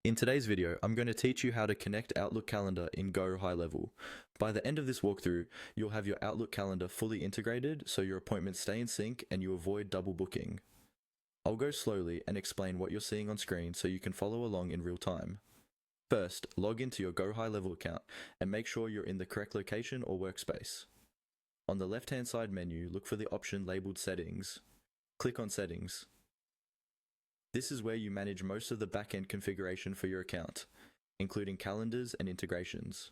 In today's video, I'm going to teach you how to connect Outlook Calendar in Go High Level. By the end of this walkthrough, you'll have your Outlook Calendar fully integrated so your appointments stay in sync and you avoid double booking. I'll go slowly and explain what you're seeing on screen so you can follow along in real time. First, log into your Go High Level account and make sure you're in the correct location or workspace. On the left-hand side menu, look for the option labeled Settings. Click on Settings. This is where you manage most of the back-end configuration for your account, including calendars and integrations.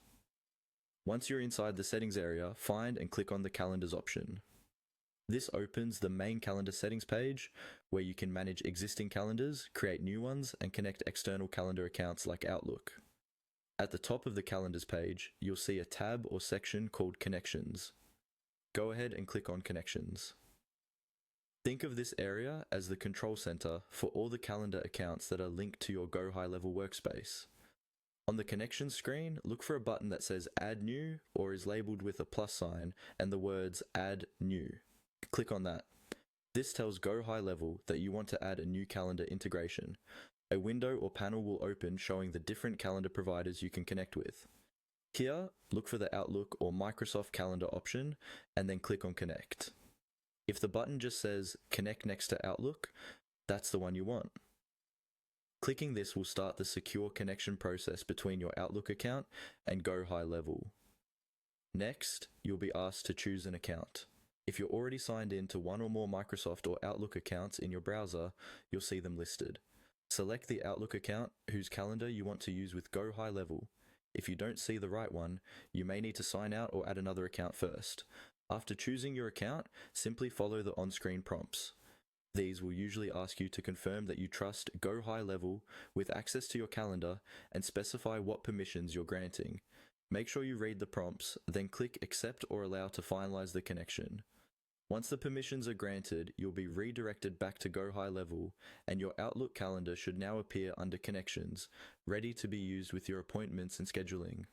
Once you're inside the settings area, find and click on the calendars option. This opens the main calendar settings page, where you can manage existing calendars, create new ones, and connect external calendar accounts like Outlook. At the top of the calendars page, you'll see a tab or section called Connections. Go ahead and click on Connections. Think of this area as the control center for all the calendar accounts that are linked to your Go High Level workspace. On the Connections screen, look for a button that says Add New or is labeled with a plus sign and the words Add New. Click on that. This tells Go High Level that you want to add a new calendar integration. A window or panel will open showing the different calendar providers you can connect with. Here, look for the Outlook or Microsoft Calendar option and then click on Connect. If the button just says Connect next to Outlook, that's the one you want. Clicking this will start the secure connection process between your Outlook account and Go High Level. Next, you'll be asked to choose an account. If you're already signed in to one or more Microsoft or Outlook accounts in your browser, you'll see them listed. Select the Outlook account whose calendar you want to use with Go High Level. If you don't see the right one, you may need to sign out or add another account first. After choosing your account, simply follow the on-screen prompts. These will usually ask you to confirm that you trust Go High Level with access to your calendar and specify what permissions you're granting. Make sure you read the prompts, then click Accept or Allow to finalize the connection. Once the permissions are granted, you'll be redirected back to Go High Level, and your Outlook calendar should now appear under Connections, ready to be used with your appointments and scheduling.